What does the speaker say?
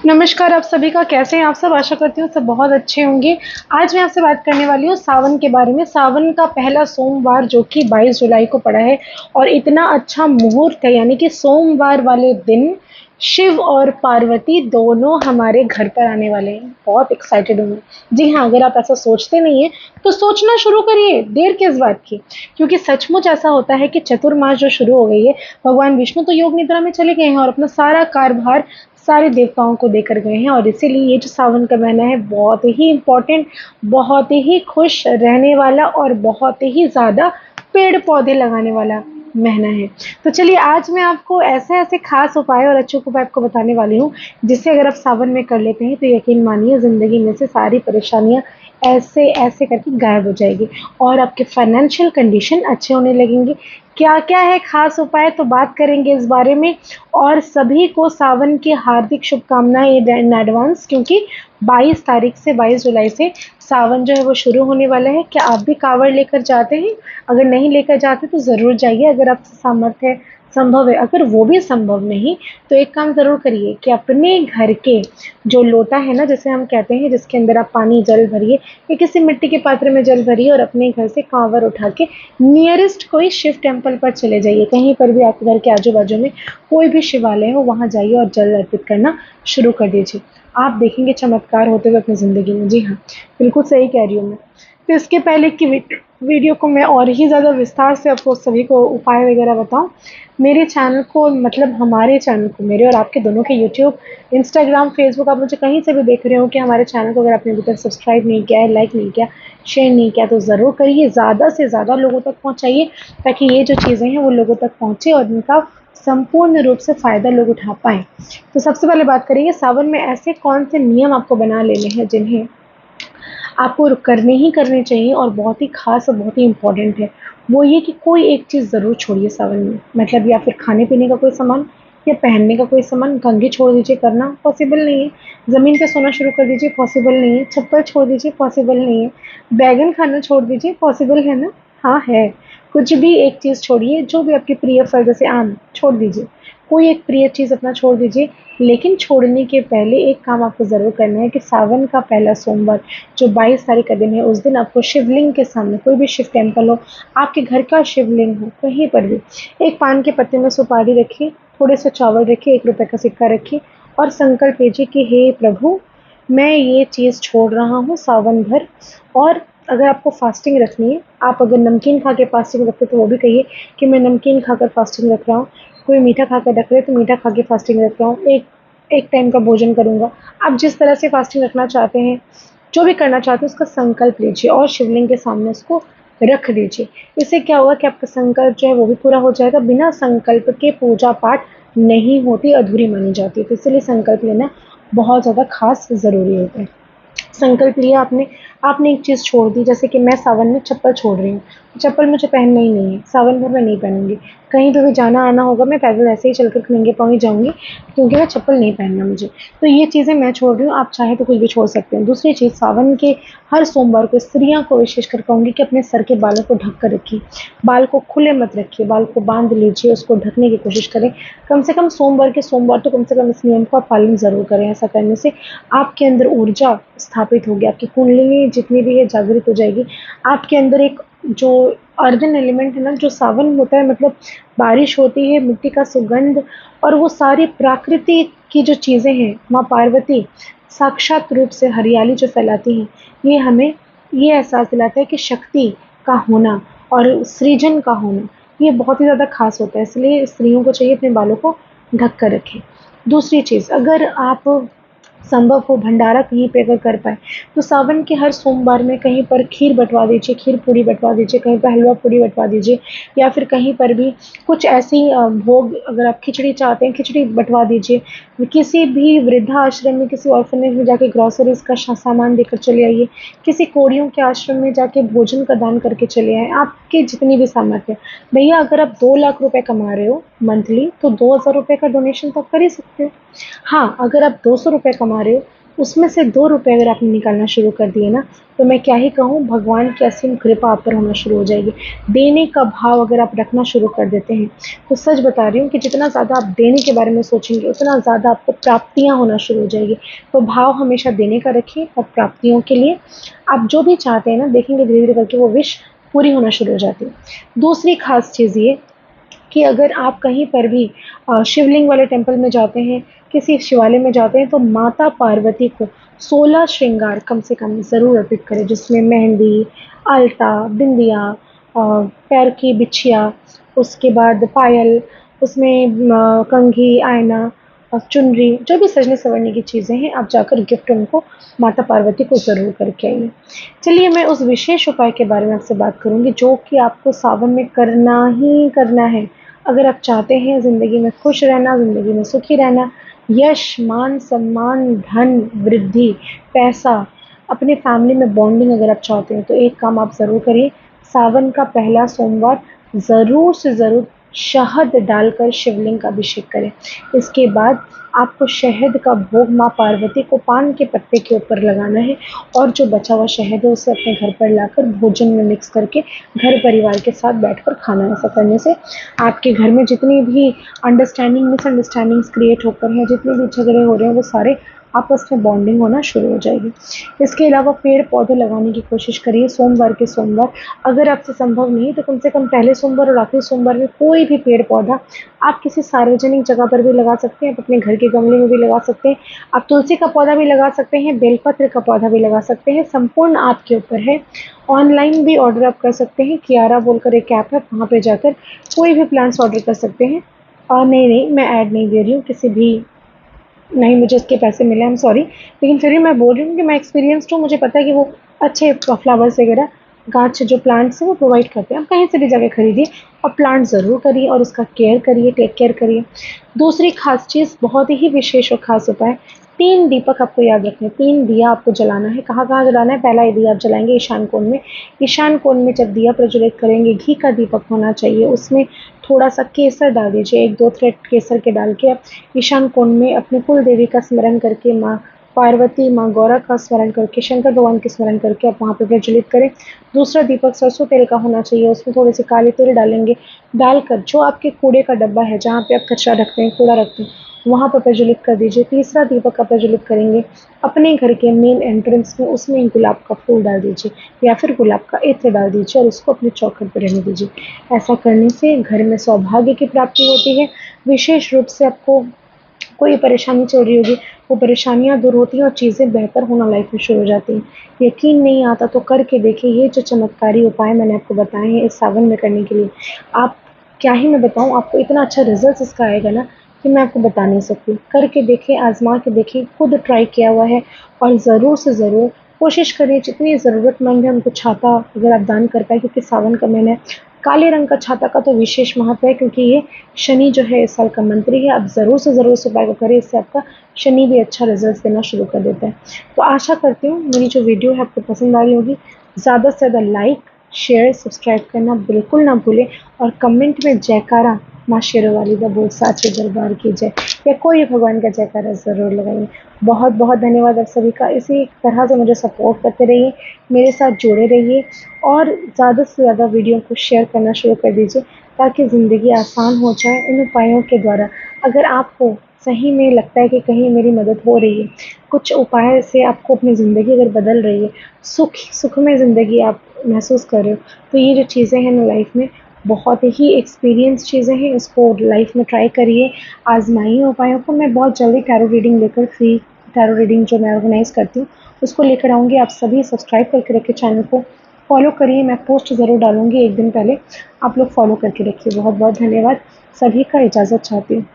नमस्कार आप सभी का, कैसे हैं आप सब। आशा करती हूँ सब बहुत अच्छे होंगे। आज मैं आपसे बात करने वाली हूँ सावन के बारे में। सावन का पहला सोमवार जो कि 22 जुलाई को पड़ा है और इतना अच्छा मुहूर्त है, यानी कि सोमवार वाले दिन शिव और पार्वती दोनों हमारे घर पर आने वाले हैं। बहुत एक्साइटेड हूँ मैं। जी हाँ, अगर आप ऐसा सोचते नहीं हैं तो सोचना शुरू करिए, देर किस बात की। क्योंकि सचमुच ऐसा होता है कि चतुर्मास जो शुरू हो गई है, भगवान विष्णु तो योग निद्रा में चले गए हैं और अपना सारा कार्यभार सारे देवताओं को देकर गए हैं। और इसीलिए ये जो सावन का महीना है बहुत ही इम्पोर्टेंट, बहुत ही खुश रहने वाला और बहुत ही ज़्यादा पेड़ पौधे लगाने वाला महीना है। तो चलिए, आज मैं आपको ऐसे ऐसे खास उपाय और अचूक उपाय आपको बताने वाली हूँ, जिससे अगर आप सावन में कर लेते हैं तो यकीन मानिए ज़िंदगी में से सारी परेशानियाँ ऐसे ऐसे करके गायब हो जाएगी और आपके फाइनेंशियल कंडीशन अच्छे होने लगेंगे। क्या क्या है खास उपाय, तो बात करेंगे इस बारे में। और सभी को सावन की हार्दिक शुभकामनाएं इन एडवांस, क्योंकि 22 तारीख से 22 जुलाई से सावन जो है वो शुरू होने वाला है। क्या आप भी कांवड़ लेकर जाते हैं? अगर नहीं लेकर जाते तो ज़रूर जाइए, अगर आपसे सामर्थ्य संभव है। अगर वो भी संभव नहीं तो एक काम ज़रूर करिए कि अपने घर के जो लोटा है ना, जैसे हम कहते हैं, जिसके अंदर आप पानी जल भरिए या किसी मिट्टी के पात्र में जल भरिए और अपने घर से कांवड़ उठा के नियरेस्ट कोई शिव टेम्पल पर चले जाइए। कहीं पर भी आपके घर के आजू बाजू में कोई भी शिवालय हो, वहाँ जाइए और जल अर्पित करना शुरू कर दीजिए। आप देखेंगे चमत्कार होते हुए अपनी ज़िंदगी में। जी हाँ, बिल्कुल सही कह रही हूँ मैं। तो इसके पहले की वीडियो को मैं और ही ज़्यादा विस्तार से आपको सभी को उपाय वगैरह बताऊँ, मेरे चैनल को, मतलब हमारे चैनल को, मेरे और आपके दोनों के यूट्यूब, इंस्टाग्राम, फेसबुक, आप मुझे कहीं से भी देख रहे हो कि हमारे चैनल को अगर आपने अभी तक सब्सक्राइब नहीं किया है, लाइक नहीं किया, शेयर नहीं किया, तो ज़रूर करिए। ज़्यादा से ज़्यादा लोगों तक पहुँचाइए ताकि ये जो चीज़ें हैं वो लोगों तक पहुँचे और इनका संपूर्ण रूप से फ़ायदा लोग उठा पाएँ। तो सबसे पहले बात करेंगे सावन में ऐसे कौन से नियम आपको बना लेने हैं जिन्हें आपको करने ही करने चाहिए और बहुत ही ख़ास और बहुत ही इम्पोर्टेंट है। वो ये कि कोई एक चीज़ ज़रूर छोड़िए सावन में, मतलब या फिर खाने-पीने का कोई सामान या पहनने का कोई सामान। कंघी छोड़ दीजिए, करना पॉसिबल नहीं है। ज़मीन पे सोना शुरू कर दीजिए, पॉसिबल नहीं है। चप्पल छोड़ दीजिए, पॉसिबल नहीं है। बैंगन खाना छोड़ दीजिए, पॉसिबल है ना? हाँ, है। कुछ भी एक चीज़ छोड़िए, जो भी आपके प्रिय फल, जैसे आम छोड़ दीजिए। कोई एक प्रिय चीज़ अपना छोड़ दीजिए, लेकिन छोड़ने के पहले एक काम आपको ज़रूर करना है कि सावन का पहला सोमवार जो 22 तारीख का दिन है, उस दिन आपको शिवलिंग के सामने, कोई भी शिव टेम्पल हो, आपके घर का शिवलिंग हो, कहीं पर भी, एक पान के पत्ते में सुपारी रखिए, थोड़े से चावल रखिए, 1 रुपए का सिक्का रखिए और संकल्प लीजिए कि हे प्रभु, मैं ये चीज़ छोड़ रहा हूँ सावन भर। और अगर आपको फास्टिंग रखनी है, आप अगर नमकीन खा के फास्टिंग रखते तो वो भी कहिए कि मैं नमकीन खाकर फास्टिंग रख रहा हूँ। कोई मीठा खाकर रख रहे तो मीठा खा के फास्टिंग रख रहा हूँ, एक एक टाइम का भोजन करूँगा। आप जिस तरह से फास्टिंग रखना चाहते हैं, जो भी करना चाहते हैं, उसका संकल्प लीजिए और शिवलिंग के सामने उसको रख दीजिए। इससे क्या होगा कि आपका संकल्प जो है वो भी पूरा हो जाएगा। बिना संकल्प के पूजा पाठ नहीं होती, अधूरी मानी जाती है। तो इसलिए संकल्प लेना बहुत ज़्यादा खास ज़रूरी होता है। संकल्प लिया आपने, आपने एक चीज़ छोड़ दी, जैसे कि मैं सावन में चप्पल छोड़ रही हूँ। चप्पल मुझे पहनना ही नहीं है, सावन भर मैं नहीं पहनूँगी। कहीं पे भी जाना आना होगा, मैं पैदल ऐसे ही चलकर नंगे पाँव ही जाऊँगी, क्योंकि मैं चप्पल नहीं पहनना मुझे। तो ये चीज़ें मैं छोड़ रही हूँ, आप चाहें तो कुछ भी छोड़ सकते हैं। दूसरी चीज़, सावन के हर सोमवार को स्त्रियों को विशेषकर कहूँगी कि अपने सर के बालों को ढक कर रखिए। बाल को खुले मत रखिए, बाल को बाँध लीजिए, उसको ढकने की कोशिश करें। कम से कम सोमवार के सोमवार तो कम से कम इस नियम का पालन ज़रूर करें। ऐसा करने से आपके अंदर ऊर्जा स्थापित होगी, आपकी कुंडलिनी जितनी भी है जागृत हो जाएगी। आपके अंदर एक जो अर्दन एलिमेंट है ना, जो सावन होता है, मतलब बारिश होती है, मिट्टी का सुगंध और वो सारी प्रकृति की जो चीज़ें हैं, माँ पार्वती साक्षात रूप से हरियाली जो फैलाती हैं, ये हमें ये एहसास दिलाता है कि शक्ति का होना और सृजन का होना ये बहुत ही ज़्यादा खास होता है। इसलिए स्त्रियों को चाहिए अपने बालों को ढक कर रखें। दूसरी चीज़, अगर आप संभव हो भंडारा कहीं पे अगर कर पाए तो सावन के हर सोमवार में कहीं पर खीर बँटवा दीजिए, खीर पूड़ी बँटवा दीजिए, कहीं पर हलवा पूड़ी बँटवा दीजिए या फिर कहीं पर भी कुछ ऐसी भोग, अगर आप खिचड़ी चाहते हैं, खिचड़ी बँटवा दीजिए। किसी भी वृद्धाश्रम में, किसी ऑर्फनेज में जाके ग्रोसरीज़ का सामान देकर चले आइए, किसी कोढ़ियों के आश्रम में जाके भोजन का दान करके चले आएँ, आपकी जितनी भी सामर्थ्य है। भैया, अगर आप 2 लाख रुपए कमा रहे हो मंथली तो 2,000 रुपए का डोनेशन तो आप कर ही सकते हो। हाँ, अगर आप 200 रुपए कमा रहे हो उसमें से 2 रुपए अगर आपने निकालना शुरू कर दिए ना, तो मैं क्या ही कहूँ, भगवान की असीम कृपा आप पर होना शुरू हो जाएगी। देने का भाव अगर आप रखना शुरू कर देते हैं, तो सच बता रही हूँ कि जितना ज़्यादा आप देने के बारे में सोचेंगे, उतना ज़्यादा आपको प्राप्तियाँ होना शुरू हो जाएगी। तो भाव हमेशा देने का रखिए, और प्राप्तियों के लिए आप जो भी चाहते हैं ना, देखेंगे धीरे-धीरे करके वो विश पूरी होना शुरू हो जाती है। दूसरी ख़ास चीज़ ये कि अगर आप कहीं पर भी शिवलिंग वाले टेम्पल में जाते हैं, किसी शिवालय में जाते हैं, तो माता पार्वती को 16 श्रृंगार कम से कम ज़रूर अर्पित करें, जिसमें मेहंदी, अलता, बिंदिया, पैर की बिछिया, उसके बाद पायल, उसमें कंघी, आईना, चुनरी, जो भी सजने संवरने की चीज़ें हैं, आप जाकर गिफ्ट उनको माता पार्वती को ज़रूर करके आइए। चलिए, मैं उस विशेष उपाय के बारे में आपसे बात करूँगी, जो कि आपको सावन में करना ही करना है। अगर आप चाहते हैं ज़िंदगी में खुश रहना, ज़िंदगी में सुखी रहना, यश, मान, सम्मान, धन, वृद्धि, पैसा, अपने फैमिली में बॉन्डिंग अगर आप चाहते हैं, तो एक काम आप ज़रूर करिए, सावन का पहला सोमवार ज़रूर से ज़रूर शहद डालकर शिवलिंग का अभिषेक करें। इसके बाद आपको शहद का भोग माँ पार्वती को पान के पत्ते के ऊपर लगाना है, और जो बचा हुआ शहद है उसे अपने घर पर लाकर भोजन में मिक्स करके घर परिवार के साथ बैठकर खाना है। ऐसा करने से आपके घर में जितनी भी मिसअंडरस्टैंडिंग्स क्रिएट होकर हैं, जितने भी झगड़े हो रहे हैं, वो सारे आपस में बॉन्डिंग होना शुरू हो जाएगी। इसके अलावा पेड़ पौधे लगाने की कोशिश करिए सोमवार के सोमवार। अगर आपसे संभव नहीं तो कम से कम पहले सोमवार और आखिरी सोमवार में कोई भी पेड़ पौधा आप किसी सार्वजनिक जगह पर भी लगा सकते हैं, आप अपने घर के गमले में भी लगा सकते हैं, आप तुलसी का पौधा भी लगा सकते हैं, बेलपत्र का पौधा भी लगा सकते हैं, संपूर्ण आपके ऊपर है। ऑनलाइन भी ऑर्डर आप कर सकते हैं, कियारा बोलकर एक ऐप है, वहाँ पे जाकर कोई भी प्लांट्स ऑर्डर कर सकते हैं। और नहीं, मैं ऐड नहीं दे रही हूँ किसी भी, नहीं मुझे इसके पैसे मिले, आई एम सॉरी, लेकिन फिर भी मैं बोल रही हूँ कि मैं एक्सपीरियंस्ड हूँ, मुझे पता है कि वो अच्छे फ्लावर्स वगैरह, गाछ जो प्लांट्स हैं वो प्रोवाइड करते हैं। आप कहीं से भी जाके खरीदिए और प्लांट ज़रूर करिए, और उसका केयर करिए, टेक केयर करिए। दूसरी खास चीज़, बहुत ही विशेष और ख़ास उपाय, 3 दीपक आपको याद रखने हैं, 3 दिया आपको जलाना है। कहाँ-कहाँ जलाना है? पहला दिया आप जलाएँगे ईशान कोण में। ईशान कोण में जब दिया प्रज्वलित करेंगे, घी का दीपक होना चाहिए, उसमें थोड़ा-सा केसर डाल दीजिए, 1-2 थ्रेड केसर के डाल के आप ईशान कोण में अपनी कुल देवी का स्मरण करके, माँ पार्वती, माँ गौरा का स्मरण करके, शंकर भगवान के स्मरण करके आप वहाँ पे प्रज्वलित करें। दूसरा दीपक सरसों तेल का होना चाहिए, उसमें थोड़े-से काले तिल डालेंगे, डालकर जो आपके कूड़े का डब्बा है, जहाँ पे आप कचरा रखते हैं, कूड़ा रखते हैं, वहाँ पर प्रज्वलित कर दीजिए। तीसरा दीपक आप प्रज्वलित करेंगे अपने घर के मेन एंट्रेंस में, उसमें गुलाब का फूल डाल दीजिए, या फिर गुलाब का इत्र डाल दीजिए, और उसको अपने चौखट पर रहने दीजिए। ऐसा करने से घर में सौभाग्य की प्राप्ति होती है। विशेष रूप से आपको कोई परेशानी चल रही होगी, वो परेशानियाँ दूर होती हैं और चीज़ें बेहतर होना लाइफ में शुरू हो जाती हैं। यकीन नहीं आता तो करके देखिए, ये जो चमत्कारी उपाय मैंने आपको बताए हैं इस सावन में करने के लिए, आप क्या ही मैं बताऊँ, आपको इतना अच्छा रिज़ल्ट इसका आएगा ना कि मैं आपको बता नहीं सकती। करके देखिए, आज़मा के देखिए, खुद ट्राई किया हुआ है, और ज़रूर से ज़रूर कोशिश करिए जितनी ज़रूरतमंद है उनको छाता अगर आप दान कर पाएँ, क्योंकि सावन का महीना है। काले रंग का छाता का तो विशेष महत्व है, क्योंकि ये शनि जो है इस साल का मंत्री है। आप ज़रूर से ज़रूर इस उपाय को करें, इससे आपका शनि भी अच्छा रिजल्ट देना शुरू कर देता है। तो आशा करती हूँ मेरी जो वीडियो है आपको पसंद आ रही होगी। ज़्यादा से ज़्यादा लाइक, शेयर, सब्सक्राइब करना बिल्कुल ना भूलें, और कमेंट में जयकारा माँ शेरोवाली का बोल साचे दरबार की जय, या कोई भगवान का जयकारा ज़रूर लगाइए। बहुत बहुत धन्यवाद आप सभी का। इसी तरह से मुझे सपोर्ट करते रहिए, मेरे साथ जुड़े रहिए, और ज़्यादा से ज़्यादा वीडियो को शेयर करना शुरू कर दीजिए, ताकि ज़िंदगी आसान हो जाए इन उपायों के द्वारा। अगर आपको सही में लगता है कि कहीं मेरी मदद हो रही है, कुछ उपाय से आपको अपनी ज़िंदगी अगर बदल रही है, सुख में ज़िंदगी आप महसूस कर रहे हो, तो ये जो चीज़ें हैं ना लाइफ में बहुत ही एक्सपीरियंस चीज़ें हैं, इसको लाइफ में ट्राई करिए, आज़माइए उपायों को। मैं बहुत जल्दी टैरो रीडिंग लेकर, फ्री टैरो रीडिंग जो मैं ऑर्गेनाइज़ करती हूँ, उसको लेकर आऊँगी। आप सभी सब्सक्राइब करके रखिए, चैनल को फॉलो करिए, मैं पोस्ट ज़रूर डालूँगी एक दिन पहले, आप लोग फॉलो करके रखिए। बहुत बहुत धन्यवाद, सभी का इजाज़त चाहती हूँ।